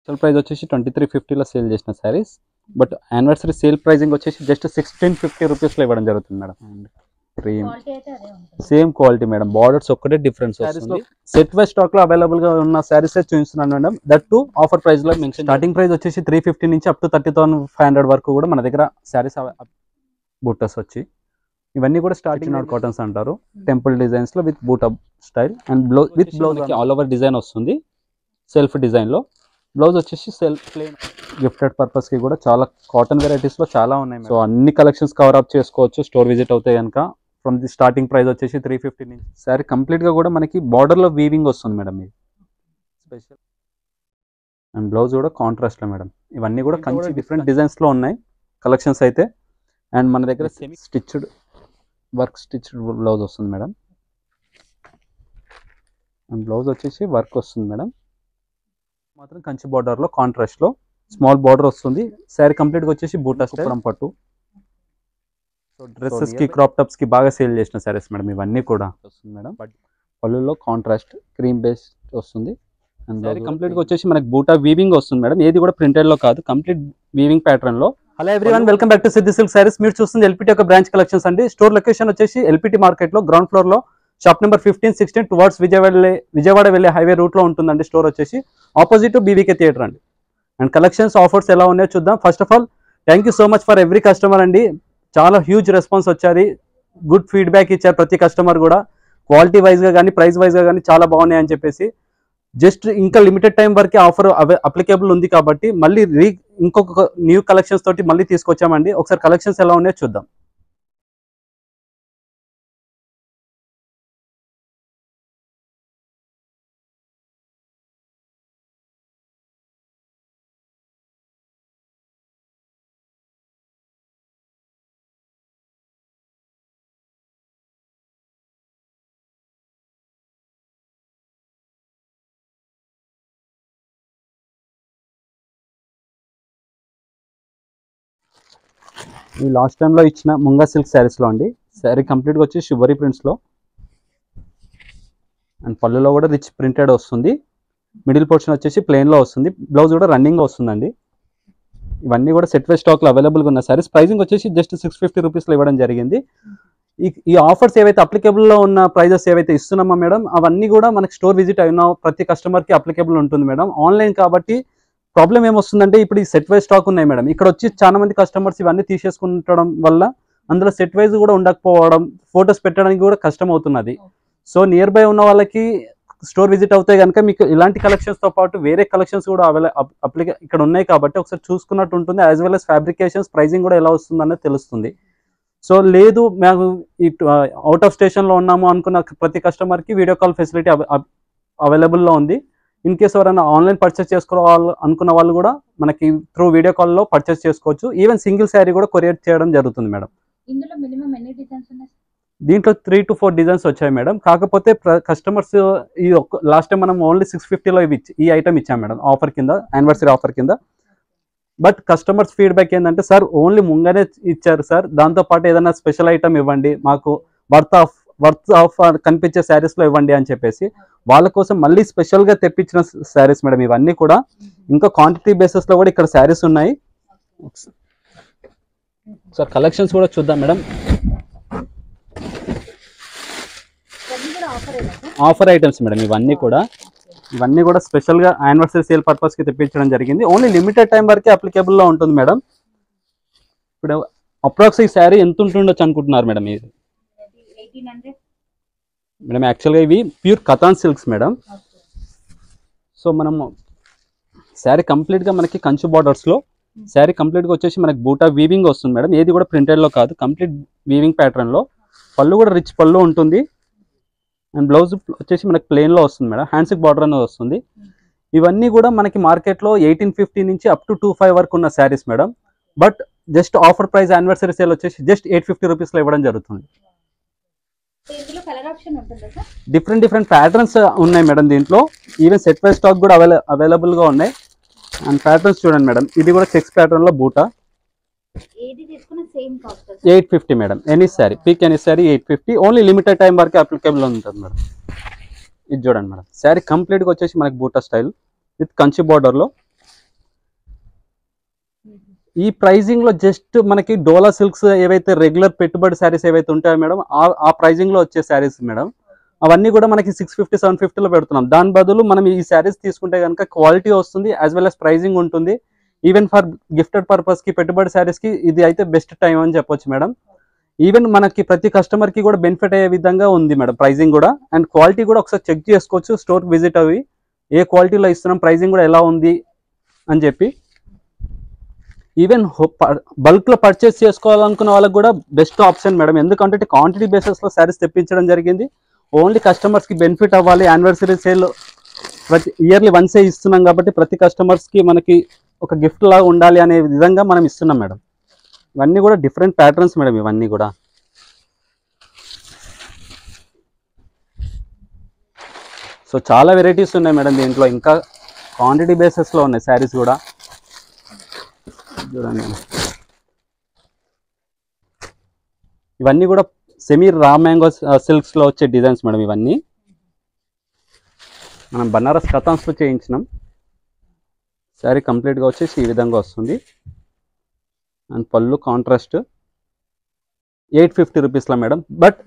Actual price వచ్చేసి 2350లో sale చేసిన saris, but anniversary sale pricing వచ్చేసి జస్ట్ 1650 రూపీస్లో ఇవ్వడం జరుగుతుంది madam. Cream same quality madam, borders ఒక్కటే డిఫరెన్స్ వస్తుంది. సెట్ వైజ్ స్టాక్ లో అవైలబుల్ గా ఉన్న శారీస్ చూపిస్తున్నాను madam. That too offer price లో మెన్షన్. స్టార్టింగ్ ప్రైస్ వచ్చేసి 350 నుంచి అప్ టు 30,500 వరకు కూడా మన దగ్గర శారీస్ బూటస్ వచ్చి, ఇవన్నీ కూడా స్టార్టింగ్ అవుట్ కాటన్స్ అంటారు. టెంపుల్ డిజైన్స్ లో విత్ బూటా style and blouse with blouse all over design వస్తుంది. సెల్ఫ్ డిజైన్ లో బ్లౌజ్ వచ్చేసి సెల్ఫ్ ప్లేన్. గిఫ్టెడ్ పర్పస్ కి కూడా చాలా కాటన్ వెరైటీస్ లో చాలా ఉన్నాయి. సో అన్ని కలెక్షన్స్ కవర్ అప్ చేసుకోవచ్చు స్టోర్ విజిట్ అవుతాయి కనుక. ఫ్రమ్ ది స్టార్టింగ్ ప్రైస్ వచ్చేసి 350 నుంచి. సారీ కంప్లీట్ గా కూడా మనకి బార్డర్ లో వీవింగ్ వస్తుంది మేడం. ఇది స్పెషల్ అండ్ బ్లౌజ్ కూడా కాంట్రాస్ట్ లో మేడం. ఇవన్నీ కూడా కంచి డిఫరెంట్ డిజైన్స్ లో ఉన్నాయి కలెక్షన్స్ అయితే. అండ్ మన దగ్గర semi stitched work stitched blouse వస్తుంది మేడం. అండ్ బ్లౌజ్ వచ్చేసి వర్క్ వస్తుంది మేడం. మాత్రం కంచి బార్డర్ లో కాంట్రాస్ట్ లో స్మాల్ బార్డర్ వస్తుంది. శారీ కంప్లీట్ గా వచ్చేసి బూటా స్టైల్ పట్టు. సో డ్రెస్సెస్ కి క్రాప్ టాప్స్ కి బాగా సేల్ చేసిన సారీస్ మేడం ఇవన్నీ కూడా వస్తుంది మేడం. పళ్ళులో కాంట్రాస్ట్ క్రీమ్ బేస్ వస్తుంది. అండ్ శారీ కంప్లీట్ గా వచ్చేసి మనకి బూటా వీవింగ్ వస్తుంది మేడం. ఏది కూడా ప్రింటెడ్ లో కాదు, కంప్లీట్ వీవింగ్ ప్యాటర్న్ లో. Hello everyone, welcome back to Siddhi silk saris. మీరు చూస్తుంది ఎల్పిటి యొక్క బ్రాంచ్ కలెక్షన్స్ అండి. స్టోర్ లొకేషన్ వచ్చేసి ఎల్పిటి మార్కెట్ లో గ్రౌండ్ ఫ్లోర్ లో షాప్ నెంబర్ 15, 16 టువర్డ్స్ విజయవాడ వెళ్ళే హైవే రూట్ లో ఉంటుందండి. స్టోర్ వచ్చేసి ఆపోజిట్ బీవీకే థియేటర్ అండి. అండ్ కలెక్షన్స్ ఆఫర్స్ ఎలా ఉన్నాయో చూద్దాం. First of all thank you so much for every customer అండి. చాలా హ్యూజ్ రెస్పాన్స్ వచ్చారు, గుడ్ ఫీడ్బ్యాక్ ఇచ్చారు ప్రతి కస్టమర్ కూడా. క్వాలిటీ వైజ్గా కానీ ప్రైస్ వైజ్గా కానీ చాలా బాగున్నాయి అని చెప్పేసి. జస్ట్ ఇంకా లిమిటెడ్ టైం వరకు ఆఫర్ అప్లికేబుల్ ఉంది కాబట్టి మళ్ళీ ఇంకొక న్యూ కలెక్షన్స్ తోటి మళ్ళీ తీసుకొచ్చామండి. ఒకసారి కలెక్షన్స్ ఎలా ఉన్నాయో చూద్దాం. ఈ లాస్ట్ టైంలో ఇచ్చిన ముంగా సిల్క్ శారీస్లో అండి. శారీ కంప్లీట్గా వచ్చి షివరీ ప్రింట్స్లో అండ్ పళ్ళులో కూడా రిచ్ ప్రింటెడ్ వస్తుంది. మిడిల్ పోర్షన్ వచ్చేసి ప్లెయిన్లో వస్తుంది. బ్లౌజ్ కూడా రన్నింగ్ వస్తుందండి. ఇవన్నీ కూడా సెట్ వైజ్ స్టాక్లో అవైలబుల్గా ఉన్న శారీస్. ప్రైజింగ్ వచ్చేసి జస్ట్ 650 రూపీస్లో ఇవ్వడం జరిగింది. ఈ ఆఫర్స్ ఏవైతే అప్లికేబుల్లో ఉన్న ప్రైజెస్ ఏవైతే ఇస్తున్నామో మేడం, అవన్నీ కూడా మనకి స్టోర్ విజిట్ అయిన ప్రతి కస్టమర్కి అప్లికేబుల్ ఉంటుంది మేడం. ఆన్లైన్ కాబట్టి ప్రాబ్లం ఏమొస్తుందంటే ఇప్పుడు ఈ సెట్ వైజ్ స్టాక్ ఉన్నాయి మేడం. ఇక్కడ వచ్చి చాలా మంది కస్టమర్స్ ఇవన్నీ తీసేసుకుంటడం వల్ల అందులో సెట్ వైజ్ కూడా ఉండకపోవడం, ఫొటోస్ పెట్టడానికి కూడా కష్టం అవుతున్నది. సో నియర్ బై ఉన్న వాళ్ళకి స్టోర్ విజిట్ అవుతాయి కనుక మీకు ఇలాంటి కలెక్షన్స్తో పాటు వేరే కలెక్షన్స్ కూడా ఇక్కడ ఉన్నాయి కాబట్టి ఒకసారి చూసుకున్నట్టు ఉంటుంది. As well as fabrications, pricing కూడా ఎలా వస్తుందనేది తెలుస్తుంది. సో లేదు మేము అవుట్ ఆఫ్ స్టేషన్లో ఉన్నాము అనుకున్న ప్రతి కస్టమర్కి వీడియో కాల్ ఫెసిలిటీ అవైలబుల్లో ఉంది. ఇన్ కేస్ ఎవరైనా ఆన్లైన్ పర్చేస్ చేసుకోవాలి అనుకున్న వాళ్ళు కూడా మనకి త్రూ వీడియో కాల్లో పర్చేస్ చేసుకోవచ్చు. ఈవెన్ సింగిల్ శారీ కూడా కొరియర్ చేయడం జరుగుతుంది మేడం. ఇందులో మినిమం ఎన్ని డిజైన్స్ ఉన్నాయి? దీంట్లో 3 to 4 డిజైన్స్ వచ్చాయి మేడం. కాకపోతే కస్టమర్స్ ఈ లాస్ట్ టైం మనం ఓన్లీ 650లో ఈ ఐటమ్ ఇచ్చాం మేడం ఆఫర్ కింద, యానివర్సరీ ఆఫర్ కింద. బట్ కస్టమర్స్ ఫీడ్బ్యాక్ ఏంటంటే సార్ ఓన్లీ ముంగానే ఇచ్చారు సార్, దాంతోపాటు ఏదైనా స్పెషల్ ఐటమ్ ఇవ్వండి, మాకు వర్త్ ఆఫ్ కనిపించే శారీస్లో ఇవ్వండి అని చెప్పేసి వాళ్ళ కోసం మళ్ళీ స్పెషల్గా తెప్పించిన శారీస్ మేడం ఇవన్నీ కూడా. ఇంకా క్వాంటిటీ బేసిస్లో కూడా ఇక్కడ శారీస్ ఉన్నాయి. సార్ కలెక్షన్స్ కూడా చూద్దాం మేడం. ఆఫర్ ఐటమ్స్ మేడం ఇవన్నీ కూడా స్పెషల్గా యానివర్సరీ సేల్ పర్పస్కి తెప్పించడం జరిగింది. ఓన్లీ లిమిటెడ్ టైం వరకే అప్లికేబుల్లో ఉంటుంది మేడం. ఇప్పుడు అప్రాక్స్ ఈ శారీ ఎంత ఉంటుండొచ్చు అనుకుంటున్నారు మేడం? ఇది మేడం యాక్చువల్గా ఇవి pure katan silks madam. So మనం శారీ కంప్లీట్గా మనకి కంచు బార్డర్స్లో శారీ కంప్లీట్గా వచ్చేసి మనకి బూటా వీవింగ్ వస్తుంది మేడం. ఏది కూడా ప్రింటెడ్లో కాదు, కంప్లీట్ వీవింగ్ ప్యాటర్న్లో. పళ్ళు కూడా రిచ్ పళ్ళు ఉంటుంది. అండ్ బ్లౌజ్ వచ్చేసి మనకి ప్లెయిన్లో వస్తుంది మేడం. హ్యాండ్స్కి బార్డర్ అనేది వస్తుంది. ఇవన్నీ కూడా మనకి మార్కెట్లో 1850 నుంచి అప్ టు 25 వరకు ఉన్న saris madam. But just offer price anniversary sale వచ్చేసి జస్ట్ 850 రూపీస్లో ఇవ్వడం జరుగుతుంది. డిఫరెంట్ ప్యాటర్న్స్ ఉన్నాయి మేడం దీంట్లో. ఈవెన్ సెట్ వైజ్ స్టాక్ కూడా అవైలబుల్గా ఉన్నాయి. అండ్ ప్యాటర్న్స్ చూడండి మేడం, ఇది కూడా చెక్స్ ప్యాటర్న్లో బూటా 850 madam. Any sari peak any sari 850. Only limited time వరకు అప్లికేబుల్ ఉంటుంది మేడం. ఇది చూడండి మేడం, శారీ కంప్లీట్గా వచ్చేసి మనకి బూటా స్టైల్ విత్ కంచి బార్డర్లో ఈ ప్రైజింగ్ లో జస్ట్ మనకి డోలా సిల్క్స్ ఏవైతే రెగ్యులర్ పెట్టుబడి శారీస్ ఏవైతే ఉంటాయో మేడం ఆ ప్రైజింగ్ లో వచ్చే శారీస్ మేడం. అవన్నీ కూడా మనకి 650 750 లో పెడుతున్నాం. దాని బదులు మనం ఈ శారీస్ తీసుకుంటే కనుక క్వాలిటీ వస్తుంది, యాజ్ వెల్ as ప్రైజింగ్ ఉంటుంది. ఈవెన్ ఫర్ గిఫ్టెడ్ పర్పస్ కి పెట్టుబడి శారీస్ కి ఇది అయితే బెస్ట్ టైం అని చెప్పొచ్చు మేడం. ఈవెన్ మనకి ప్రతి కస్టమర్ కి కూడా బెనిఫిట్ అయ్యే విధంగా ఉంది మేడం ప్రైజింగ్ కూడా. అండ్ క్వాలిటీ కూడా ఒకసారి చెక్ చేసుకోవచ్చు, స్టోర్ విజిట్ అవి ఏ క్వాలిటీలో ఇస్తున్నాం, ప్రైజింగ్ కూడా ఎలా ఉంది అని చెప్పి. ఈవెన్ బల్క్ లో పర్చేస్ చేసుకోవాలనుకున్న వాళ్ళకి కూడా బెస్ట్ ఆప్షన్ మేడం. ఎందుకంటే క్వాంటిటీ బేసిస్ లో శారీస్ తెప్పించడం జరిగింది. ఓన్లీ కస్టమర్స్ కి బెనిఫిట్ అవ్వాలి, యానివర్సరీ సేల్ ప్రతి ఇయర్లీ వన్సే ఇస్తున్నాం కాబట్టి ప్రతి కస్టమర్స్ కి మనకి ఒక గిఫ్ట్ లాగా ఉండాలి అనే విధంగా మనం ఇస్తున్నాం మేడం. ఇవన్నీ కూడా డిఫరెంట్ ప్యాటర్న్స్ మేడం. ఇవన్నీ కూడా సో చాలా వెరైటీస్ ఉన్నాయి మేడం దీంట్లో. ఇంకా క్వాంటిటీ బేసిస్ లో ఉన్నాయి శారీస్ కూడా. చూడండి, ఇవన్నీ కూడా సెమీ రా మ్యాంగో సిల్క్స్ లో వచ్చే డిజైన్స్ మేడం. ఇవన్నీ మనం బనారస్ కథాన్స్ లో చేయించినాం. శారీ కంప్లీట్గా వచ్చేసి ఈ విధంగా వస్తుంది. అండ్ పళ్ళు కాంట్రాస్ట్ 850 రూపీస్లో మేడం. బట్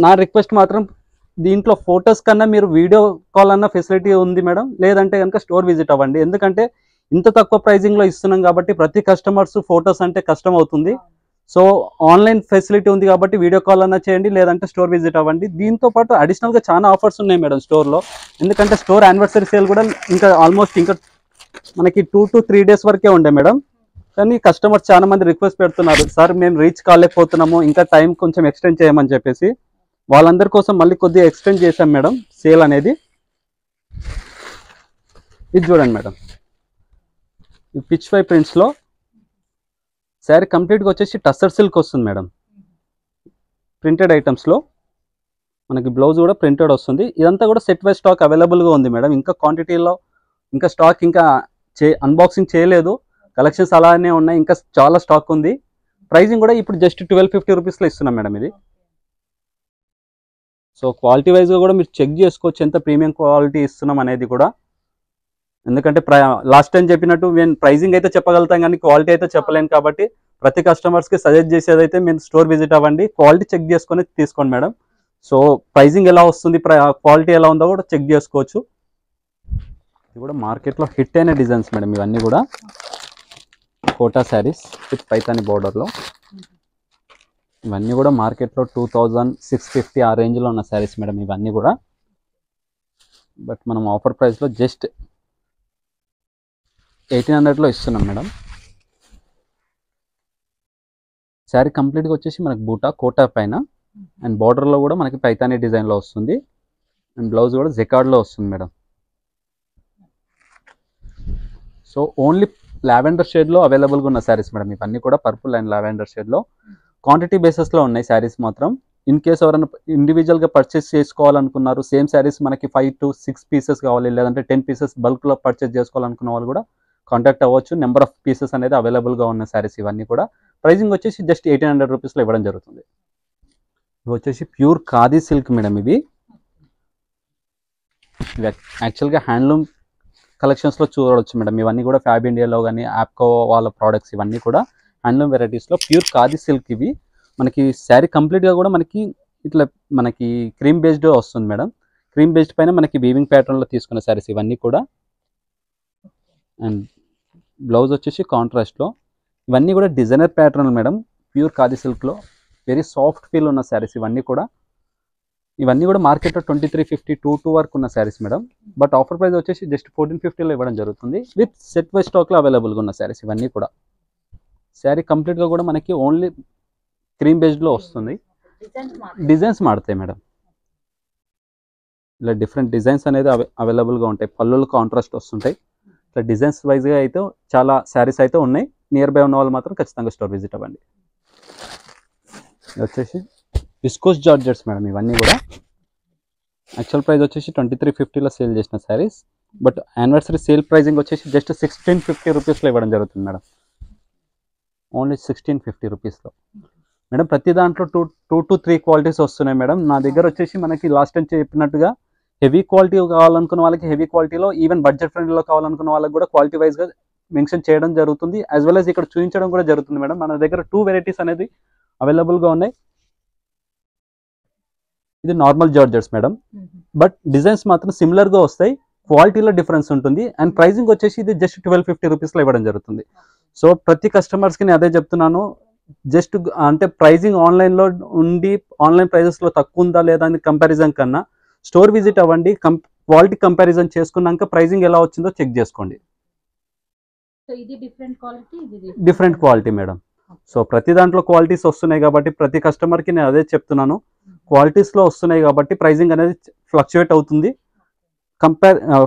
నా రిక్వెస్ట్ మాత్రం దీంట్లో ఫొటోస్ కన్నా మీరు వీడియో కాల్ అన్న ఫెసిలిటీ ఉంది మేడం. లేదంటే కనుక స్టోర్ విజిట్ అవ్వండి. ఎందుకంటే ఇంత తక్కువ ప్రైజింగ్లో ఇస్తున్నాం కాబట్టి ప్రతి కస్టమర్స్ ఫొటోస్ అంటే కష్టం అవుతుంది. సో ఆన్లైన్ ఫెసిలిటీ ఉంది కాబట్టి వీడియో కాల్ అన్నా చేయండి, లేదంటే స్టోర్ విజిట్ అవ్వండి. దీంతో పాటు అడిషనల్గా చాలా ఆఫర్స్ ఉన్నాయి మేడం స్టోర్లో. ఎందుకంటే స్టోర్ యానివర్సరీ సేల్ కూడా ఇంకా ఆల్మోస్ట్ ఇంకా మనకి 2 to 3 డేస్ వరకే ఉండే మేడం. కానీ కస్టమర్స్ చాలా మంది రిక్వెస్ట్ పెడుతున్నారు, సార్ మేము రీచ్ కాలేకపోతున్నాము, ఇంకా టైం కొంచెం ఎక్స్టెండ్ చేయమని చెప్పేసి. వాళ్ళందరి కోసం మళ్ళీ కొద్దిగా ఎక్స్టెండ్ చేశాం మేడం సేల్ అనేది. ఇది చూడండి మేడం, ఈ పిచ్ వై ప్రింట్స్లో శారీ కంప్లీట్గా వచ్చేసి టస్సర్ సిల్క్ వస్తుంది మేడం. ప్రింటెడ్ ఐటమ్స్లో మనకి బ్లౌజ్ కూడా ప్రింటెడ్ వస్తుంది. ఇదంతా కూడా సెట్ వైజ్ స్టాక్ అవైలబుల్గా ఉంది మేడం. ఇంకా క్వాంటిటీలో ఇంకా స్టాక్ ఇంకా అన్బాక్సింగ్ చేయలేదు. కలెక్షన్స్ అలానే ఉన్నాయి, ఇంకా చాలా స్టాక్ ఉంది. ప్రైజింగ్ కూడా ఇప్పుడు జస్ట్ 1250 రూపీస్లో ఇస్తున్నాం మేడం ఇది. సో క్వాలిటీ వైజ్గా కూడా మీరు చెక్ చేసుకోవచ్చు ఎంత ప్రీమియం క్వాలిటీ ఇస్తున్నాం అనేది కూడా. ఎందుకంటే లాస్ట్ టైం చెప్పినట్టు మేము ప్రైజింగ్ అయితే చెప్పగలుగుతాం కానీ క్వాలిటీ అయితే చెప్పలేను కాబట్టి ప్రతి కస్టమర్స్కి సజెస్ట్ చేసేది అయితే మీరు స్టోర్ విజిట్ అవ్వండి, క్వాలిటీ చెక్ చేసుకొని తీసుకోండి మేడం. సో ప్రైజింగ్ ఎలా వస్తుంది, క్వాలిటీ ఎలా ఉందో కూడా చెక్ చేసుకోవచ్చు. ఇది కూడా మార్కెట్లో హిట్ అయిన డిజైన్స్ మేడం. ఇవన్నీ కూడా కోటా శారీస్ విత్ పైతాని బోర్డర్లో. ఇవన్నీ కూడా మార్కెట్లో 2650 ఆ రేంజ్లో ఉన్న శారీస్ మేడం ఇవన్నీ కూడా. బట్ మనం ఆఫర్ ప్రైస్లో జస్ట్ 1800లో ఇస్తున్నాం మేడం. శారీ కంప్లీట్గా వచ్చేసి మనకి బూటా కోటా పైన అండ్ బార్డర్లో కూడా మనకి పైతానీ డిజైన్లో వస్తుంది. అండ్ బ్లౌజ్ కూడా జెకార్డ్లో వస్తుంది మేడం. సో ఓన్లీ లావెండర్ షేడ్లో అవైలబుల్గా ఉన్న శారీస్ మేడం ఇవన్నీ కూడా. పర్పుల్ అండ్ లావెండర్ షేడ్లో క్వాంటిటీ బేసిస్లో ఉన్నాయి శారీస్ మాత్రం. ఇన్ కేస్ ఎవరైనా ఇండివిజువల్గా పర్చేస్ చేసుకోవాలనుకున్నారు, సేమ్ శారీస్ మనకి 5 to 6 పీసెస్ కావాలి, లేదంటే 10 పీసెస్ బల్క్లో పర్చేస్ చేసుకోవాలనుకున్న వాళ్ళు కూడా కాంటాక్ట్ అవ్వచ్చు. నెంబర్ ఆఫ్ పీసెస్ అనేది అవైలబుల్గా ఉన్న శారీస్ ఇవన్నీ కూడా. ప్రైజింగ్ వచ్చేసి జస్ట్ 1800 రూపీస్లో ఇవ్వడం జరుగుతుంది. ఇవి వచ్చేసి ప్యూర్ ఖాదీ సిల్క్ మేడం. ఇవి యాక్చువల్గా హ్యాండ్లూమ్ కలెక్షన్స్లో చూడవచ్చు మేడం. ఇవన్నీ కూడా ఫ్యాబ్ ఇండియాలో కానీ యాప్కో వాళ్ళ ప్రోడక్ట్స్ ఇవన్నీ కూడా హ్యాండ్లూమ్ వెరైటీస్లో ప్యూర్ ఖాదీ సిల్క్. ఇవి మనకి శారీ కంప్లీట్గా కూడా మనకి ఇట్లా మనకి క్రీమ్ బేస్డ్ వస్తుంది మేడం. క్రీమ్ బేస్డ్ పైన మనకి వీవింగ్ ప్యాటర్న్లో తీసుకున్న శారీస్ ఇవన్నీ కూడా. అండ్ బ్లౌజ్ వచ్చేసి కాంట్రాస్ట్లో. ఇవన్నీ కూడా designer pattern madam, pure khadi సిల్క్లో వెరీ సాఫ్ట్ ఫీల్ ఉన్న శారీస్ ఇవన్నీ కూడా. ఇవన్నీ కూడా మార్కెట్లో 2350 22 వరకు ఉన్న saris madam. But offer price వచ్చేసి జస్ట్ 1450లో ఇవ్వడం జరుగుతుంది. విత్ సెట్ వైజ్ స్టాక్లో అవైలబుల్గా ఉన్న శారీస్ ఇవన్నీ కూడా. శారీ కంప్లీట్గా కూడా మనకి ఓన్లీ క్రీమ్ బేస్డ్లో వస్తుంది. డిజైన్స్ మారుతాయి మేడం. ఇలా డిఫరెంట్ డిజైన్స్ అనేది అవైలబుల్గా ఉంటాయి. పళ్ళులు కాంట్రాస్ట్ వస్తుంటాయి. ఇట్లా డిజైన్స్ వైజ్గా అయితే చాలా శారీస్ అయితే ఉన్నాయి. నియర్ బై ఉన్న వాళ్ళు మాత్రం ఖచ్చితంగా స్టోర్ విజిట్ అవ్వండి. ఇది వచ్చేసి విస్కోస్ జార్జెట్స్ మేడం. ఇవన్నీ కూడా యాక్చువల్ ప్రైస్ వచ్చేసి 2350లో సేల్ చేసిన saris. But anniversary sale pricing వచ్చేసి జస్ట్ 1650 రూపీస్లో ఇవ్వడం జరుగుతుంది మేడం. ఓన్లీ 1650 రూపీస్లో మేడం. ప్రతి దాంట్లో 2 to 3 క్వాలిటీస్ వస్తున్నాయి మేడం. నా దగ్గర వచ్చేసి మనకి లాస్ట్ టైం చెప్పినట్టుగా హెవీ క్వాలిటీ కావాలనుకున్న వాళ్ళకి హెవీ క్వాలిటీలో, ఈవెన్ బడ్జెట్ ఫ్రెండ్లీలో కావాలనుకున్న వాళ్ళకి కూడా క్వాలిటీ వైజ్గా మెన్షన్ చేయడం జరుగుతుంది, యాజ్ వెల్ యాజ్ ఇక్కడ చూపించడం కూడా జరుగుతుంది మేడం. మన దగ్గర 2 వెరైటీస్ అనేది అవైలబుల్గా ఉన్నాయి. ఇది normal georgettes madam, but designs మాత్రం సిమిలర్గా వస్తాయి, క్వాలిటీలో డిఫరెన్స్ ఉంటుంది. అండ్ ప్రైజింగ్ వచ్చేసి ఇది జస్ట్ 1250 రూపీస్లో ఇవ్వడం జరుగుతుంది. సో ప్రతి కస్టమర్స్కి నేను అదే చెప్తున్నాను, జస్ట్ అంటే ప్రైజింగ్ ఆన్లైన్లో ఉండి ఆన్లైన్ ప్రైజెస్లో తక్కువ ఉందా లేదా అని కంపారిజన్ కన్నా స్టోర్ విజిట్ అవ్వండి, క్వాలిటీ కంపారిజన్ చేసుకున్నాక ప్రైజింగ్ ఎలా వచ్చిందో చెక్ చేసుకోండి. సో ఇది డిఫరెంట్ క్వాలిటీ మేడం. సో ప్రతి దాంట్లో క్వాలిటీస్ వస్తున్నాయి కాబట్టి ప్రతి కస్టమర్కి నేను అదే చెప్తున్నాను, క్వాలిటీస్లో వస్తున్నాయి కాబట్టి ప్రైజింగ్ అనేది ఫ్లక్చుయేట్ అవుతుంది.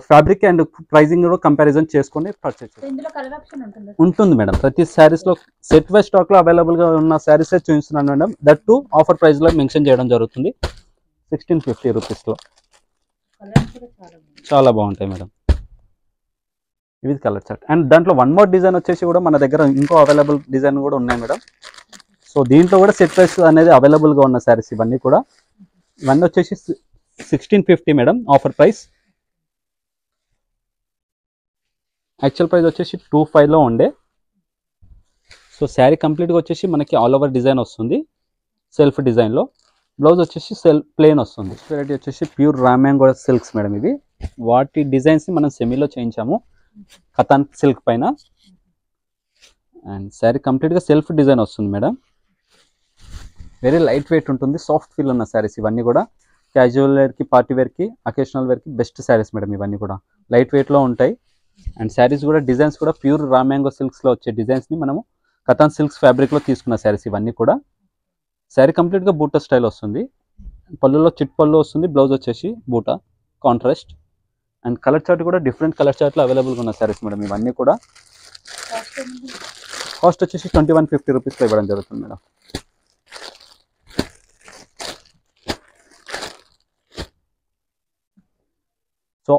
ఫ్యాబ్రిక్ అండ్ ప్రైజింగ్ కూడా కంపారిజన్ చేసుకొని పర్చేస్ ఉంటుంది మేడం. ప్రతి శారీస్లో సెట్ వైజ్ స్టాక్లో అవైలబుల్గా ఉన్న శారీసే చూపిస్తున్నాను మేడం. దట్ టు ఆఫర్ ప్రైస్లో మెన్షన్ చేయడం జరుగుతుంది. 1650 రూపీస్లో చాలా బాగుంటాయి మేడం. ఇది కలర్ చార్ట్. అండ్ దాంట్లో వన్ మోర్ డిజైన్ వచ్చేసి కూడా మన దగ్గర ఇంకో అవైలబుల్ డిజైన్ కూడా ఉన్నాయి మేడం. సో దీంట్లో కూడా సెట్ ప్రైస్ అనేది అవైలబుల్గా ఉన్న శారీస్ ఇవన్నీ కూడా. ఇవన్నీ వచ్చేసి 1650 madam offer price. Actual price వచ్చేసి 25లో ఉండే. సో శారీ కంప్లీట్గా వచ్చేసి మనకి ఆల్ ఓవర్ డిజైన్ వస్తుంది సెల్ఫ్ డిజైన్లో. బ్లౌజ్ వచ్చేసి ప్లెయిన్ వస్తుంది. వెరైటీ వచ్చేసి ప్యూర్ రామ్యాంగో సిల్క్స్ మేడం. ఇవి వాటి డిజైన్స్ని మనం సెమీలో చేయించాము కథాన్ సిల్క్ పైన. అండ్ శారీ కంప్లీట్గా సెల్ఫ్ డిజైన్ వస్తుంది మేడం. వెరీ లైట్ వెయిట్ ఉంటుంది, సాఫ్ట్ ఫీల్ ఉన్న శారీస్ ఇవన్నీ కూడా. క్యాజువల్ వేర్కి, పార్టీ వేర్కి, అకేషనల్ వేర్కి బెస్ట్ శారీస్ మేడం ఇవన్నీ కూడా. లైట్ వెయిట్లో ఉంటాయి. అండ్ శారీస్ కూడా డిజైన్స్ కూడా ప్యూర్ రామ్యాంగో సిల్క్స్లో వచ్చే డిజైన్స్ని మనము కథాన్ సిల్క్స్ ఫ్యాబ్రిక్లో తీసుకున్న శారీస్ ఇవన్నీ కూడా. శారీ కంప్లీట్గా బూటా స్టైల్ వస్తుంది. పళ్ళులో చిట్ పళ్ళు వస్తుంది. బ్లౌజ్ వచ్చేసి బూటా కాంట్రాస్ట్. అండ్ కలర్ చార్ట్ కూడా డిఫరెంట్ కలర్ చార్ట్లో అవైలబుల్గా ఉన్న శారీస్ మేడం ఇవన్నీ కూడా. కాస్ట్ వచ్చేసి 2150 రూపీస్లో ఇవ్వడం జరుగుతుంది మేడం. సో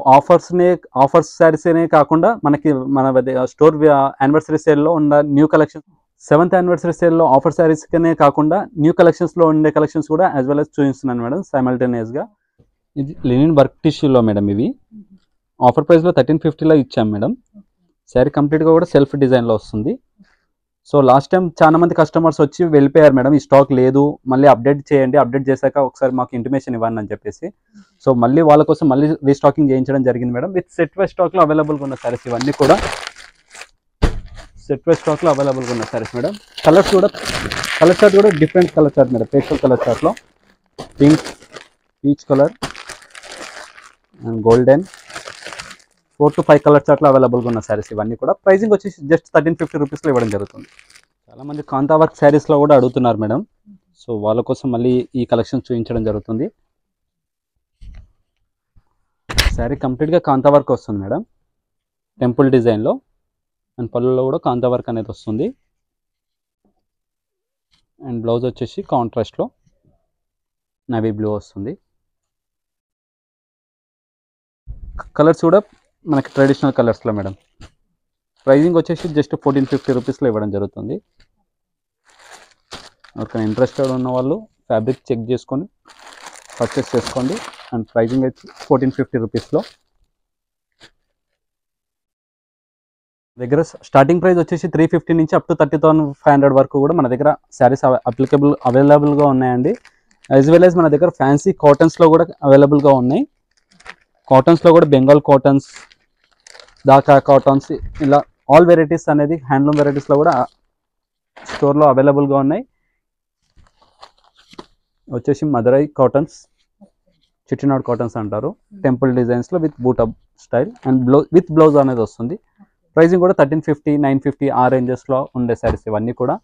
ఆఫర్స్ శారీసేనే కాకుండా మనకి మన స్టోర్ యానివర్సరీ సేల్లో ఉన్న న్యూ కలెక్షన్, 7th యానివర్సరీ సేల్లో ఆఫర్ శారీస్కనే కాకుండా న్యూ కలెక్షన్స్లో ఉండే కలెక్షన్స్ కూడా యాజ్ వెల్ యాజ్ చూపిస్తున్నాను మేడం సైమల్టేనియస్గా. ఇది లినిన్ వర్క్ టిష్యూలో మేడం. ఇవి ఆఫర్ ప్రైస్లో 1350లో ఇచ్చాం మేడం. శారీ కంప్లీట్గా కూడా సెల్ఫ్ డిజైన్లో వస్తుంది. సో లాస్ట్ టైం చాలా మంది కస్టమర్స్ వచ్చి వెళ్ళిపోయారు మేడం, ఈ స్టాక్ లేదు, మళ్ళీ అప్డేట్ చేయండి, అప్డేట్ చేశాక ఒకసారి మాకు ఇంటిమేషన్ ఇవ్వండి అని చెప్పేసి. సో మళ్ళీ వాళ్ళ కోసం మళ్ళీ రీస్టాకింగ్ చేయించడం జరిగింది మేడం. విత్ సెట్ వైజ్ స్టాక్లో అవైలబుల్గా ఉన్న శారీస్ ఇవన్నీ కూడా. సెట్ వైజ్ స్టాక్లో అవైలబుల్గా ఉన్న శారీస్ మేడం. కలర్ చార్ట్ కూడా different colour chart madam. Pastel colour చార్ట్లో pink, peach colour and golden, 4 to 5 colour చార్ట్లో అవైలబుల్గా ఉన్న శారీస్ ఇవన్నీ కూడా. ప్రైజింగ్ వచ్చేసి జస్ట్ 1350 రూపీస్లో ఇవ్వడం జరుగుతుంది. చాలామంది కాంతా వర్క్ శారీస్లో కూడా అడుగుతున్నారు మేడం. సో వాళ్ళ కోసం మళ్ళీ ఈ కలెక్షన్ చూపించడం జరుగుతుంది. శారీ కంప్లీట్గా కాంతా వర్క్ వస్తుంది మేడం, టెంపుల్ డిజైన్లో. అండ్ పళ్ళులో కూడా కాంతా వర్క్ అనేది వస్తుంది. అండ్ బ్లౌజ్ వచ్చేసి కాంట్రాస్ట్లో నవీ బ్లూ వస్తుంది. కలర్స్ కూడా మనకి ట్రెడిషనల్ కలర్స్లో మేడం. ప్రైజింగ్ వచ్చేసి జస్ట్ 1450 రూపీస్లో ఇవ్వడం జరుగుతుంది. ఒక ఇంట్రెస్టెడ్ ఉన్న వాళ్ళు ఫ్యాబ్రిక్ చెక్ చేసుకొని పర్చేస్ చేసుకోండి. అండ్ ప్రైజింగ్ అయితే 1450 రూపీస్లో. దగ్గర స్టార్టింగ్ ప్రైస్ వచ్చేసి 350 నుంచి అప్ టు 30,500 వరకు కూడా మన దగ్గర శారీస్ అవైలబుల్గా ఉన్నాయండి. యాజ్ వెల్ యాజ్ మన దగ్గర ఫ్యాన్సీ కాటన్స్లో కూడా అవైలబుల్గా ఉన్నాయి. కాటన్స్లో కూడా బెంగాల్ కాటన్స్, దాకా కాటన్స్, ఇలా ఆల్ వెరైటీస్ అనేది హ్యాండ్లూమ్ వెరైటీస్లో కూడా స్టోర్లో అవైలబుల్గా ఉన్నాయి. వచ్చేసి మదురై కాటన్స్, చిట్టినాడ్ కాటన్స్ అంటారు. టెంపుల్ డిజైన్స్లో విత్ బూటా స్టైల్ అండ్ విత్ బ్లౌజ్ అనేది వస్తుంది. ప్రైజింగ్ కూడా 1350, 950 ఆ రేంజెస్లో ఉండే శారీస్ ఇవన్నీ కూడా.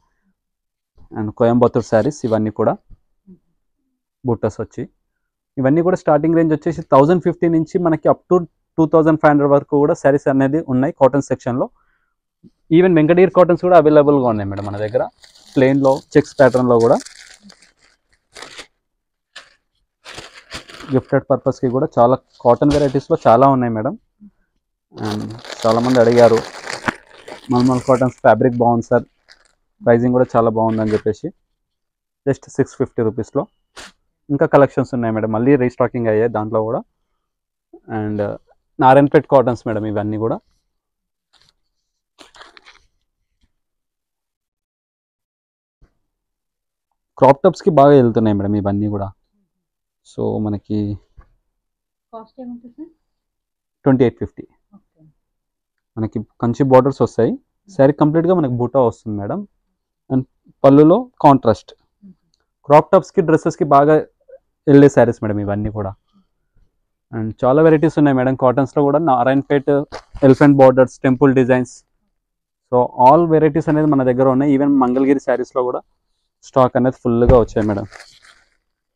అండ్ కోయంబత్తూర్ శారీస్ ఇవన్నీ కూడా బూటాస్ వచ్చి ఇవన్నీ కూడా స్టార్టింగ్ రేంజ్ వచ్చేసి 1050 నుంచి మనకి అప్ టు 2500 వరకు కూడా శారీస్ అనేది ఉన్నాయి కాటన్ సెక్షన్లో. ఈవెన్ వెంకటగిరి కాటన్స్ కూడా అవైలబుల్గా ఉన్నాయి మేడం మన దగ్గర, ప్లెయిన్లో చెక్స్ ప్యాటర్న్లో కూడా. గిఫ్టెడ్ పర్పస్కి కూడా చాలా కాటన్ వెరైటీస్లో చాలా ఉన్నాయి మేడం. అండ్ చాలామంది అడిగారు మల్మల్ కాటన్స్ ఫ్యాబ్రిక్ బాగుంది సార్, ప్రైజింగ్ కూడా చాలా బాగుందని చెప్పేసి. జస్ట్ 650 రూపీస్లో ఇంకా కలెక్షన్స్ ఉన్నాయి మేడం, మళ్ళీ రీస్టాకింగ్ అయ్యాయి దాంట్లో కూడా. అండ్ నారాయణపేట్ కాటన్స్ మేడం ఇవన్నీ కూడా. క్రాప్ టాప్స్కి బాగా వెళ్తున్నాయి మేడం ఇవన్నీ కూడా. సో మనకి కాస్ట్ ఏముంటుంది సార్? 2850. ఓకే. మనకి కంచి బార్డర్స్ వస్తాయి. శారీ కంప్లీట్గా మనకి బూటా వస్తుంది మేడం. అండ్ పళ్ళులో కాంట్రాస్ట్. క్రాప్ టాప్స్కి డ్రెస్సెస్కి బాగా వెళ్ళే శారీస్ మేడం ఇవన్నీ కూడా. అండ్ చాలా వెరైటీస్ ఉన్నాయి మేడం. కాటన్స్లో కూడా Narayanpet, elephant borders, temple designs, so all varieties అనేది మన దగ్గర ఉన్నాయి. ఈవెన్ మంగళగిరి శారీస్లో కూడా స్టాక్ అనేది ఫుల్గా వచ్చాయి మేడం.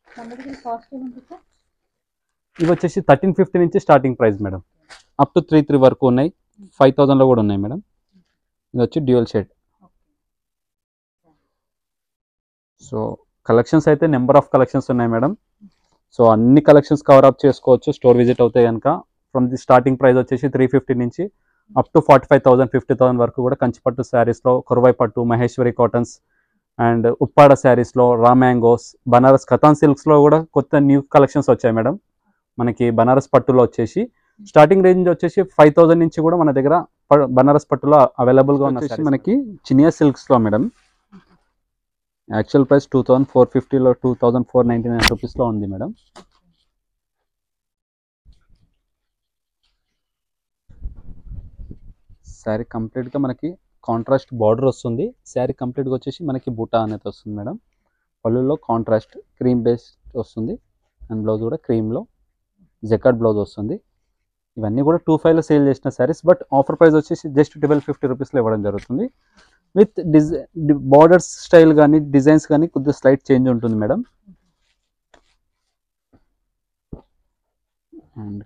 మంగళగిరి కాస్ట్ ఏముంటుంది సార్? ఇవి వచ్చేసి 1350 నుంచి starting price madam. Up to 33 వరకు ఉన్నాయి. 5000లో కూడా ఉన్నాయి మేడం. ఇది వచ్చి డ్యూయల్ షేడ్. సో కలెక్షన్స్ అయితే నెంబర్ ఆఫ్ కలెక్షన్స్ ఉన్నాయి మేడం. సో అన్ని కలెక్షన్స్ కవర్ అప్ చేసుకోవచ్చు స్టోర్ విజిట్ అవుతాయి కనుక. ఫ్రమ్ ది స్టార్టింగ్ ప్రైస్ వచ్చేసి 350 నుంచి అప్ టు 45,000, 50,000 వరకు కూడా కంచిపట్టు శారీస్లో, కురవై పట్టు, మహేశ్వరి కాటన్స్ అండ్ ఉప్పాడ శారీస్లో, రా మ్యాంగోస్, బనారస్ కథాన్ సిల్క్స్లో కూడా కొత్త న్యూ కలెక్షన్స్ వచ్చాయి మేడం. మనకి బనారస్ పట్టులో వచ్చేసి స్టార్టింగ్ రేంజ్ వచ్చేసి 5000 నుంచి కూడా మన దగ్గర బనారస్ పట్టులో అవైలబుల్గా ఉన్న మనకి చినియా సిల్క్స్లో మేడం. యాక్చువల్ ప్రైస్ 2450లో 2499 రూపీస్లో ఉంది మేడం. శారీ కంప్లీట్గా మనకి కాంట్రాస్ట్ బార్డర్ వస్తుంది. శారీ కంప్లీట్గా వచ్చేసి మనకి బూటా అనేది వస్తుంది మేడం. పళ్ళులో కాంట్రాస్ట్ క్రీమ్ బేస్ వస్తుంది. అండ్ బ్లౌజ్ కూడా క్రీమ్లో జెకార్డ్ బ్లౌజ్ వస్తుంది. ఇవన్నీ కూడా 25లో సేల్ చేసిన శారీస్. బట్ ఆఫర్ ప్రైస్ వచ్చేసి జస్ట్ 1250 రూపీస్లో ఇవ్వడం జరుగుతుంది. విత్ బార్డర్స్ స్టైల్ కానీ డిజైన్స్ కానీ కొద్దిగా స్లైట్ చేంజ్ ఉంటుంది మేడం. అండ్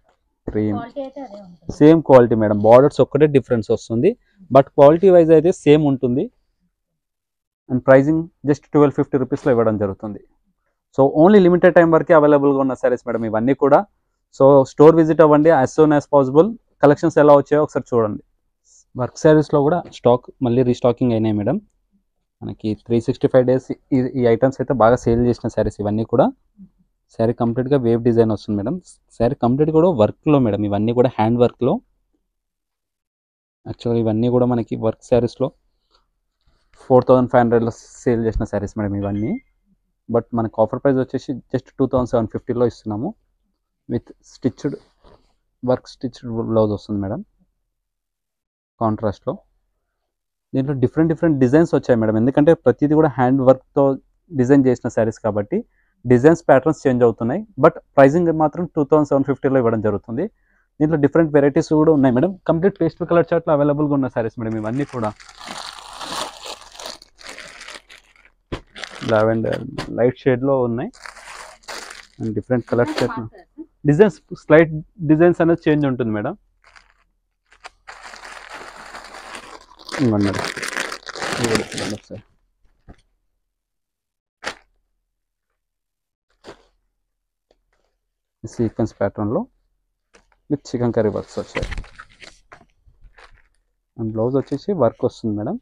క్రీమ్ క్వాలిటీ అయితే అదే ఉంటుంది. Same quality madam. బార్డర్స్ ఒక్కటే డిఫరెన్స్ వస్తుంది. బట్ క్వాలిటీ వైజ్ అయితే సేమ్ ఉంటుంది. అండ్ ప్రైజింగ్ జస్ట్ 1250 రూపీస్లో ఇవ్వడం జరుగుతుంది. సో ఓన్లీ లిమిటెడ్ టైం వరకే అవైలబుల్గా ఉన్న శారీస్ మేడం ఇవన్నీ కూడా. సో స్టోర్ విజిట్ అవ్వండి as soon as possible. Collections ఎలా వచ్చాయో ఒకసారి చూడండి. వర్క్ శారీస్లో కూడా స్టాక్ మళ్ళీ రీస్టాకింగ్ అయినాయి మేడం. మనకి 365 డేస్ ఈ ఐటమ్స్ అయితే బాగా సేల్ చేసిన శారీస్ ఇవన్నీ కూడా. శారీ కంప్లీట్గా వేవ్ డిజైన్ వస్తుంది మేడం. శారీ కంప్లీట్ కూడా వర్క్లో మేడం. ఇవన్నీ కూడా హ్యాండ్ వర్క్లో. యాక్చువల్గా ఇవన్నీ కూడా మనకి వర్క్ శారీస్లో 4500లో సేల్ చేసిన శారీస్ మేడం ఇవన్నీ. బట్ మనకు ఆఫర్ ప్రైస్ వచ్చేసి జస్ట్ 2750లో ఇస్తున్నాము. With stitched work stitched blouse వస్తుంది మేడం కాంట్రాస్ట్లో. దీంట్లో డిఫరెంట్ డిజైన్స్ వచ్చాయి మేడం. ఎందుకంటే ప్రతిదీ కూడా హ్యాండ్ వర్క్తో డిజైన్ చేసిన శారీస్ కాబట్టి డిజైన్స్ ప్యాటర్న్స్ చేంజ్ అవుతున్నాయి. బట్ ప్రైజింగ్ మాత్రం 2750లో ఇవ్వడం జరుగుతుంది. దీంట్లో డిఫరెంట్ వెరైటీస్ కూడా ఉన్నాయి మేడం. కంప్లీట్ పేస్టల్ కలర్ చార్ట్లో అవైలబుల్గా ఉన్న శారీస్ మేడం ఇవన్నీ కూడా. లావెండర్ లైట్ షేడ్లో ఉన్నాయి. And different colour shade designs slight designs అనేది చేంజ్ ఉంటుంది మేడం. ఇవ్వండి మేడం. ఒకసారి సీక్వెన్స్ ప్యాటర్న్లో విత్ చికెన్ కర్రీ వర్క్స్ వచ్చాయి. అండ్ బ్లౌజ్ వచ్చేసి వర్క్ వస్తుంది మేడం.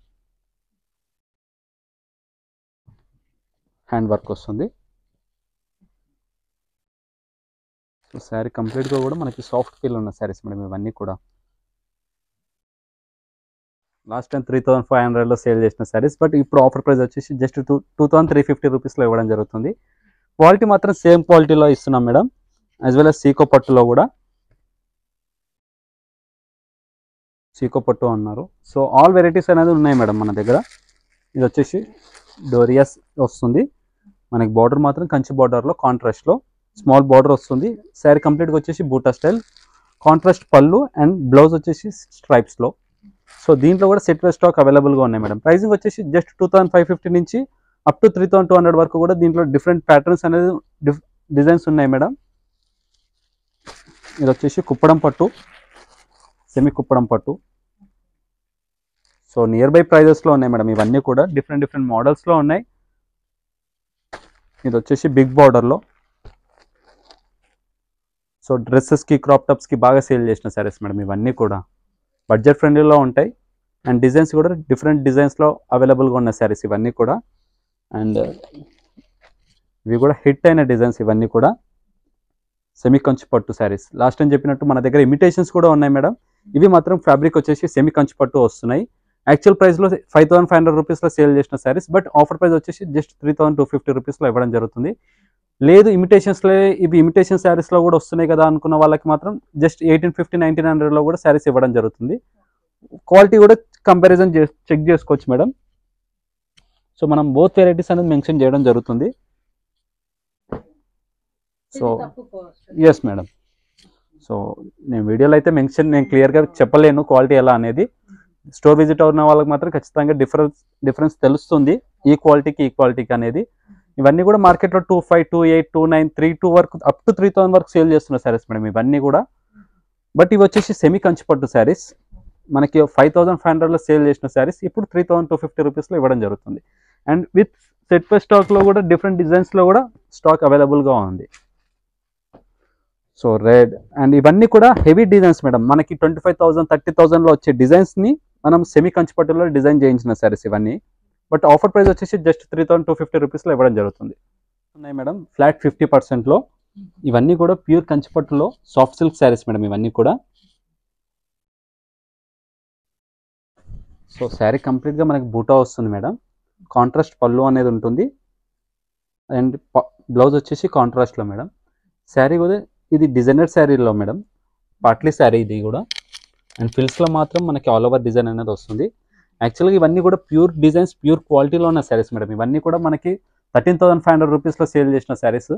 హ్యాండ్ వర్క్ వస్తుంది. సో శారీ కంప్లీట్గా కూడా మనకి సాఫ్ట్ ఫీల్ ఉన్న శారీస్ మేడం ఇవన్నీ కూడా. లాస్ట్ టైం 3500లో సేల్ చేసిన శారీస్. బట్ ఇప్పుడు ఆఫర్ ప్రైస్ వచ్చేసి జస్ట్ 2350 రూపీస్లో ఇవ్వడం జరుగుతుంది. క్వాలిటీ మాత్రం సేమ్ క్వాలిటీలో ఇస్తున్నాం madam. As well as Seeko పట్టులో కూడా సీకో పట్టు అన్నారు. సో ఆల్ వెరైటీస్ అనేది ఉన్నాయి మేడం మన దగ్గర. ఇది వచ్చేసి డోరియాస్ వస్తుంది మనకి. బార్డర్ మాత్రం కంచి బార్డర్లో కాంట్రాస్ట్లో స్మాల్ బార్డర్ వస్తుంది. శారీ కంప్లీట్గా వచ్చేసి బూటా స్టైల్ కాంట్రాస్ట్ పళ్ళు అండ్ బ్లౌజ్ వచ్చేసి స్ట్రైప్స్లో. సో దీంట్లో కూడా సెట్ వైజ్ స్టాక్ అవైలబుల్గా ఉన్నాయి మేడం. ప్రైసింగ్ వచ్చేసి జస్ట్ 2550 నుంచి అప్ టు 3200 వరకు కూడా దీంట్లో డిఫరెంట్ ప్యాటర్న్స్ అనేది డిజైన్స్ ఉన్నాయి మేడం. ఇది వచ్చేసి కుప్పడం పట్టు, సెమీ కుప్పడం పట్టు. సో నియర్ బై ప్రైజెస్లో ఉన్నాయి మేడం ఇవన్నీ కూడా. డిఫరెంట్ మోడల్స్లో ఉన్నాయి. ఇది వచ్చేసి బిగ్ బార్డర్లో. సో డ్రెస్సెస్కి క్రాప్ టాప్స్కి బాగా సేల్ చేసిన శారీస్ మేడం ఇవన్నీ కూడా. బడ్జెట్ ఫ్రెండ్లీలో ఉంటాయి. అండ్ డిజైన్స్ కూడా డిఫరెంట్ డిజైన్స్లో అవైలబుల్గా ఉన్న శారీస్ ఇవన్నీ కూడా. అండ్ ఇవి కూడా హిట్ అయిన డిజైన్స్ ఇవన్నీ కూడా. సెమీ కంచి పట్టు శారీస్. లాస్ట్ టైం చెప్పినట్టు మన దగ్గర ఇమిటేషన్స్ కూడా ఉన్నాయి మేడం. ఇవి మాత్రం ఫ్యాబ్రిక్ వచ్చేసి సెమీ కంచి పట్టు వస్తున్నాయి. యాక్చువల్ ప్రైస్లో 5500 రూపీస్లో సేల్ చేసిన శారీస్, బట్ ఆఫర్ ప్రైస్ వచ్చేసి జస్ట్ 3250 రూపీస్లో ఇవ్వడం జరుగుతుంది. లేదు ఇమిటేషన్స్లో, ఇవి ఇమిటేషన్ శారీస్లో కూడా వస్తున్నాయి కదా అనుకున్న వాళ్ళకి మాత్రం జస్ట్ 1850 1900లో కూడా శారీస్ ఇవ్వడం జరుగుతుంది. క్వాలిటీ కూడా కంపారిజన్ చెక్ చేసుకోవచ్చు మేడం. సో మనం బోత్ వెరైటీస్ అనేది మెన్షన్ చేయడం జరుగుతుంది. So yes madam. సో నేను వీడియోలో అయితే నేను క్లియర్గా చెప్పలేను క్వాలిటీ ఎలా అనేది. స్టోర్ విజిట్ అవుతున్న వాళ్ళకి మాత్రం ఖచ్చితంగా డిఫరెన్స్ తెలుస్తుంది ఈ క్వాలిటీకి అనేది. ఇవన్నీ కూడా మార్కెట్లో 2500, 2800, 2900, 3200 వరకు అప్ టు 3000 వరకు సేల్ చేస్తున్న శారీస్ మేడం ఇవన్నీ కూడా. బట్ ఇవి వచ్చేసి సెమీ కంచిపట్టు శారీస్. మనకి 5500లో సేల్ చేసిన శారీస్ ఇప్పుడు 3250 రూపీస్లో ఇవ్వడం జరుగుతుంది. అండ్ విత్ సెట్ పై స్టాక్లో కూడా డిఫరెంట్ డిజైన్స్లో కూడా స్టాక్ అవైలబుల్గా ఉంది. సో రెడ్ అండ్ ఇవన్నీ కూడా హెవీ డిజైన్స్ మేడం. మనకి 25,000, 30,000లో వచ్చే డిజైన్స్ని మనం సెమీ కంచిపట్టులో డిజైన్ చేయించిన శారీస్ ఇవన్నీ. బట్ ఆఫర్ ప్రైస్ వచ్చేసి జస్ట్ 3250 రూపీస్లో ఇవ్వడం జరుగుతుంది. ఉన్నాయి మేడం ఫ్లాట్ 50%లో. ఇవన్నీ కూడా ప్యూర్ కంచిపట్టులో సాఫ్ట్ సిల్క్ శారీస్ మేడం ఇవన్నీ కూడా. సో శారీ కంప్లీట్గా మనకి బూటా వస్తుంది మేడం. కాంట్రాస్ట్ పళ్ళు అనేది ఉంటుంది అండ్ బ్లౌజ్ వచ్చేసి కాంట్రాస్ట్లో మేడం. శారీ కూడా ఇది డిజైనర్ శారీలో మేడం, పాట్లీ శారీ ఇది కూడా. అండ్ ఫిల్స్లో మాత్రం మనకి ఆల్ ఓవర్ డిజైన్ అనేది వస్తుంది. యాక్చువల్గా ఇవన్నీ కూడా ప్యూర్ డిజైన్స్, ప్యూర్ క్వాలిటీలో ఉన్న శారీస్ మేడం. ఇవన్నీ కూడా మనకి 13,500 రూపీస్లో సేల్ చేసిన శారీస్.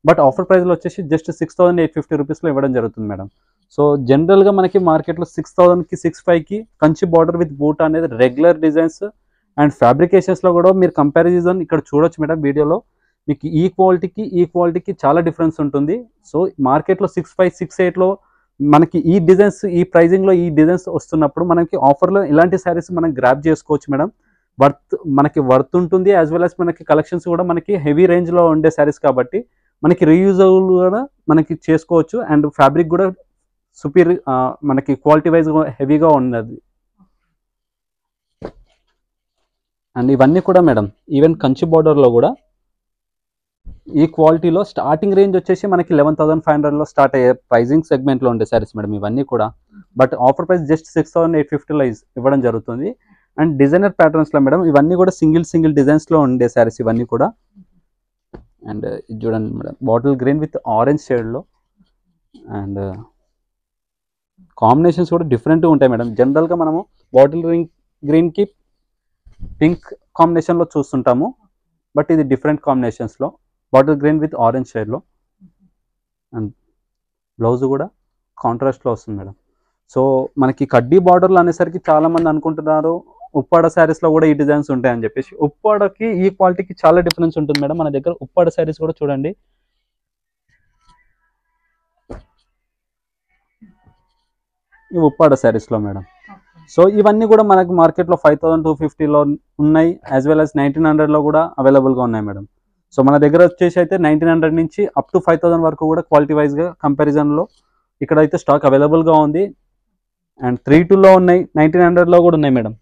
బట్ ఆఫర్ ప్రైస్లో వచ్చేసి జస్ట్ 6,850 రూపీస్లో ఇవ్వడం జరుగుతుంది మేడం. సో జనరల్గా మనకి మార్కెట్లో 6,000కి 6,500కి కంచి బార్డర్ విత్ బూట్ అనేది రెగ్యులర్ డిజైన్స్. అండ్ ఫ్యాబ్రికేషన్స్లో కూడా మీరు కంపారిజన్ ఇక్కడ చూడొచ్చు మేడం వీడియోలో. మీకు ఈ క్వాలిటీకి చాలా డిఫరెన్స్ ఉంటుంది. సో మార్కెట్లో 6,500, 6,800లో మనకి ఈ డిజైన్స్, ఈ ప్రైజింగ్లో ఈ డిజైన్స్ వస్తున్నప్పుడు మనకి ఆఫర్లో ఇలాంటి శారీస్ మనం గ్రాప్ చేసుకోవచ్చు మేడం. మనకి వర్త్ ఉంటుంది, యాజ్ వెల్ యాజ్ మనకి కలెక్షన్స్ కూడా మనకి హెవీ రేంజ్లో ఉండే శారీస్ కాబట్టి మనకి రీయూజబుల్ కూడా మనకి చేసుకోవచ్చు. అండ్ ఫ్యాబ్రిక్ కూడా మనకి క్వాలిటీ వైజ్ హెవీగా ఉన్నది. అండ్ ఇవన్నీ కూడా మేడం ఈవెన్ కంచి బార్డర్లో కూడా ఈ క్వాలిటీలో స్టార్టింగ్ రేంజ్ వచ్చేసి మనకి 11,500లో స్టార్ట్ అయ్యే ప్రైజింగ్ సెగ్మెంట్లో ఉండే శారీస్ మేడం ఇవన్నీ కూడా. బట్ ఆఫర్ ప్రైస్ జస్ట్ 6,850లో ఇవ్వడం జరుగుతుంది. అండ్ డిజైనర్ ప్యాటర్న్స్లో మేడం ఇవన్నీ కూడా సింగిల్ డిజైన్స్లో ఉండే శారీస్ ఇవన్నీ కూడా. అండ్ ఇది చూడండి madam, bottle green with orange షేడ్లో. అండ్ కాంబినేషన్స్ కూడా డిఫరెంట్గా ఉంటాయి మేడం. జనరల్గా మనము బాటిల్ గ్రీన్కి పింక్ కాంబినేషన్లో చూస్తుంటాము, బట్ ఇది డిఫరెంట్ కాంబినేషన్స్లో బాటిల్ గ్రీన్ విత్ ఆరెంజ్ షేడ్లో. అండ్ బ్లౌజ్ కూడా కాంట్రాస్ట్లో వస్తుంది మేడం. సో మనకి కడ్డీ బార్డర్లు అనేసరికి చాలామంది అనుకుంటున్నారు ఉప్పాడ శారీస్లో కూడా ఈ డిజైన్స్ ఉంటాయని చెప్పేసి. ఉప్పాడకి ఈ క్వాలిటీకి చాలా డిఫరెన్స్ ఉంటుంది మేడం. మన దగ్గర ఉప్పాడ శారీస్ కూడా చూడండి. ఈ ఉప్పాడ శారీస్లో మేడం. సో ఇవన్నీ కూడా మనకి మార్కెట్లో 5,250లో ఉన్నాయి, యాజ్ వెల్ యాజ్ 1,900లో కూడా అవైలబుల్గా ఉన్నాయి మేడం. సో మన దగ్గర వచ్చేసి అయితే 1,900 నుంచి అప్ టు 5,000 వరకు కూడా క్వాలిటీ వైజ్గా కంపారిజన్లో ఇక్కడైతే స్టాక్ అవైలబుల్గా ఉంది. అండ్ 3,2లో ఉన్నాయి, 1,900లో కూడా ఉన్నాయి మేడం.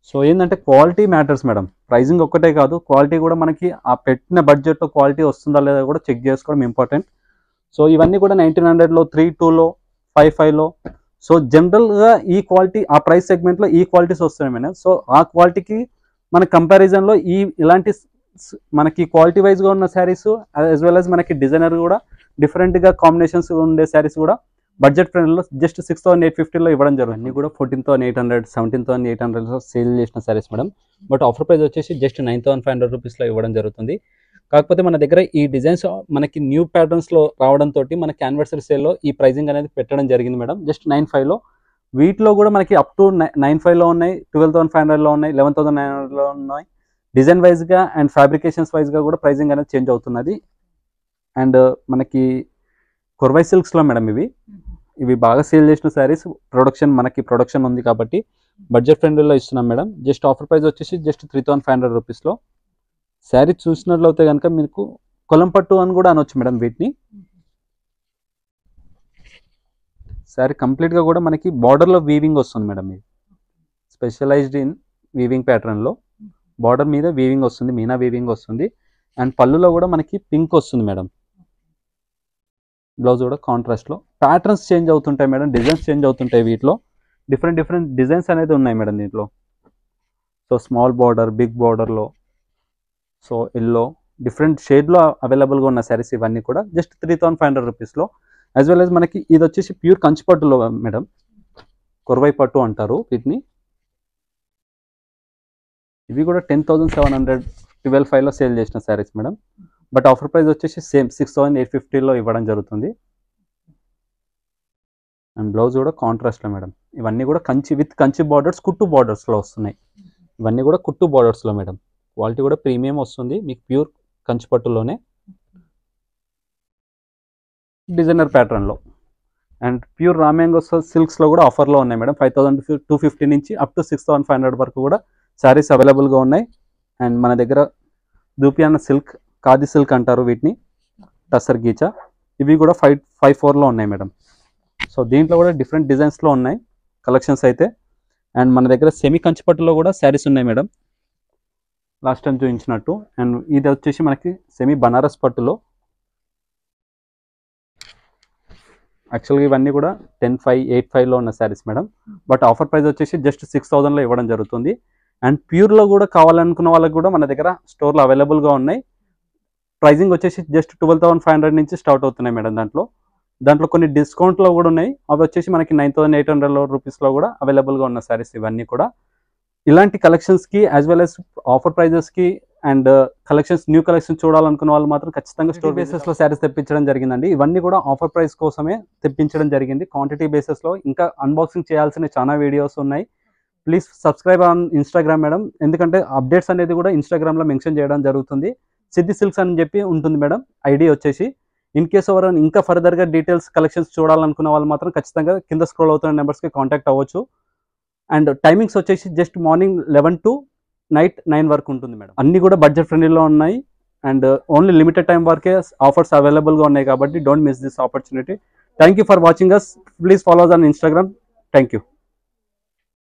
సో ఏంటంటే క్వాలిటీ మ్యాటర్స్ మేడం. ప్రైజింగ్ ఒక్కటే కాదు, క్వాలిటీ కూడా మనకి ఆ పెట్టిన బడ్జెట్లో క్వాలిటీ వస్తుందా లేదా కూడా చెక్ చేసుకోవడం ఇంపార్టెంట్. సో ఇవన్నీ కూడా 1,900లో, 3,2లో, 5,5లో. సో జనరల్గా ఈ క్వాలిటీ ఆ ప్రైస్ సెగ్మెంట్లో ఈ క్వాలిటీస్ వస్తున్నాయి మేడం. సో ఆ క్వాలిటీకి మన కంపారిజన్లో ఇలాంటి మనకి క్వాలిటీ వైజ్గా ఉన్న శారీస్ యాజ్ వెల్ యాజ్ మనకి డిజైనర్ కూడా డిఫరెంట్గా కాంబినేషన్స్ ఉండే శారీస్ కూడా బడ్జెట్ ఫ్రెండ్లో జస్ట్ 6,850లో ఇవ్వడం జరుగుతుంది. అన్నీ కూడా 14,800, 17,800లో సేల్ చేసిన saris madam. But offer price వచ్చేసి జస్ట్ 9,500 రూపీస్లో ఇవ్వడం జరుగుతుంది. కాకపోతే మన దగ్గర ఈ డిజైన్స్ మనకి న్యూ ప్యాటర్న్స్లో రావడంతో మనకి యానివర్సరీ సేల్లో ఈ ప్రైజింగ్ అనేది పెట్టడం జరిగింది మేడం. జస్ట్ 9,500లో. వీటిలో కూడా మనకి అప్ టు 9,500లో ఉన్నాయి, 12,500లో ఉన్నాయి, 11,900లో ఉన్నాయి. డిజైన్ వైజ్గా అండ్ ఫ్యాబ్రికేషన్స్ వైజ్గా కూడా ప్రైజింగ్ అనేది చేంజ్ అవుతున్నది. అండ్ మనకి కొర్వై సిల్క్స్లో మేడం ఇవి బాగా సేల్ చేసిన శారీస్. మనకి ప్రొడక్షన్ ఉంది కాబట్టి బడ్జెట్ ఫ్రెండ్లీలో ఇస్తున్నాం మేడం. జస్ట్ ఆఫర్ ప్రైస్ వచ్చేసి జస్ట్ 3,500 రూపీస్లో. శారీ చూసినట్లయితే కనుక మీకు కొలం పట్టు అని కూడా అనొచ్చు మేడం వీటిని. శారీ కంప్లీట్గా కూడా మనకి బార్డర్లో వీవింగ్ వస్తుంది మేడం. ఇది స్పెషలైజ్డ్ ఇన్ వీవింగ్ ప్యాటర్న్లో బార్డర్ మీద వీవింగ్ వస్తుంది, మీనా వీవింగ్ వస్తుంది. అండ్ పళ్ళులో కూడా మనకి పింక్ వస్తుంది మేడం. బ్లౌజ్ కూడా కాంట్రాస్ట్లో. ప్యాటర్న్స్ చేంజ్ అవుతుంటాయి మేడం, డిజైన్స్ చేంజ్ అవుతుంటాయి. వీటిలో డిఫరెంట్ డిజైన్స్ అనేది ఉన్నాయి మేడం దీంట్లో. సో స్మాల్ బార్డర్, బిగ్ బార్డర్లో, సో ఎల్లో డిఫరెంట్ షేడ్లో అవైలబుల్గా ఉన్న శారీస్ ఇవన్నీ కూడా జస్ట్ 3500 రూపీస్లో. యాజ్ వెల్ యాజ్ మనకి ఇది వచ్చేసి ప్యూర్ కంచిపట్టులో మేడం, కొరవై పట్టు అంటారు వీటిని. ఇవి కూడా 10,700 12,500లో సేల్ చేసిన saris madam. But offer price వచ్చేసి సేమ్ 6,850లో ఇవ్వడం జరుగుతుంది. అండ్ బ్లౌజ్ కూడా కాంట్రాస్ట్లో మేడం. ఇవన్నీ కూడా కంచి విత్ కంచి బార్డర్స్, కుట్టు బార్డర్స్లో వస్తున్నాయి. ఇవన్నీ కూడా కుట్టు బార్డర్స్లో మేడం. క్వాలిటీ కూడా ప్రీమియం వస్తుంది మీకు, ప్యూర్ కంచి పట్టులోనే డిజైనర్ ప్యాటర్న్లో. అండ్ ప్యూర్ రామ్యాంగో సిల్క్స్లో కూడా ఆఫర్లో ఉన్నాయి మేడం. 5,250 నుంచి అప్ టు 6,500 వరకు కూడా శారీస్ అవైలబుల్గా ఉన్నాయి. అండ్ మన దగ్గర దూపియానా సిల్క్, ఖాదీ సిల్క్ అంటారు వీటిని, టసర్ గీచా, ఇవి కూడా 554లో ఉన్నాయి మేడం. సో దీంట్లో కూడా డిఫరెంట్ డిజైన్స్లో ఉన్నాయి కలెక్షన్స్ అయితే. అండ్ మన దగ్గర సెమీ కంచిపట్టులో కూడా శారీస్ ఉన్నాయి మేడం, లాస్ట్ టైం చూపించినట్టు. అండ్ ఇది వచ్చేసి మనకి సెమీ బనారస్ పట్టులో. యాక్చువల్గా ఇవన్నీ కూడా 10,500 8,500లో ఉన్న saris madam. But offer price వచ్చేసి జస్ట్ 6,000లో ఇవ్వడం జరుగుతుంది. అండ్ ప్యూర్లో కూడా కావాలనుకున్న వాళ్ళకి కూడా మన దగ్గర స్టోర్లో అవైలబుల్గా ఉన్నాయి. ప్రైజింగ్ వచ్చేసి జస్ట్ 12,500 నుంచి స్టార్ట్ అవుతున్నాయి మేడం. దాంట్లో కొన్ని డిస్కౌంట్లో కూడా ఉన్నాయి. అవి వచ్చేసి మనకి 9,800 రూపీస్లో కూడా అవైలబుల్గా ఉన్న శారీస్ ఇవన్నీ కూడా. ఇలాంటి కలెక్షన్స్కి యాజ్ వెల్ యాజ్ ఆఫర్ ప్రైజెస్కి అండ్ కలెక్షన్స్, న్యూ కలెక్షన్స్ చూడాలనుకున్న వాళ్ళు మాత్రం ఖచ్చితంగా స్టోర్ బేసిస్లో శారీస్ తెప్పించడం జరిగిందండి. ఇవన్నీ కూడా ఆఫర్ ప్రైస్ కోసమే తెప్పించడం జరిగింది, క్వాంటిటీ బేసిస్లో. ఇంకా అన్బాక్సింగ్ చేయాల్సిన చాలా వీడియోస్ ఉన్నాయి. Please subscribe on Instagram madam, ఎందుకంటే అప్డేట్స్ అనేది కూడా ఇన్స్టాగ్రామ్లో మెన్షన్ చేయడం జరుగుతుంది. సిద్ధి సిల్క్స్ అని చెప్పి ఉంటుంది మేడం ఐడి వచ్చేసి. ఇన్ కేస్ ఎవరైనా ఇంకా ఫర్దర్గా డీటెయిల్స్ కలెక్షన్స్ చూడాలనుకున్న వాళ్ళు మాత్రం ఖచ్చితంగా కింద స్క్రోల్ అవుతున్న నెంబర్స్కి కాంటాక్ట్ అవ్వచ్చు. అండ్ టైమింగ్స్ వచ్చేసి జస్ట్ మార్నింగ్ 11 to నైట్ 9 వరకు ఉంటుంది మేడం. అన్నీ కూడా బడ్జెట్ ఫ్రెండ్లీలో ఉన్నాయి. అండ్ ఓన్లీ లిమిటెడ్ టైం వరకే ఆఫర్స్ అవైలబుల్గా ఉన్నాయి కాబట్టి don't miss this opportunity. Thank you for watching us. Please follow us on Instagram. Thank you.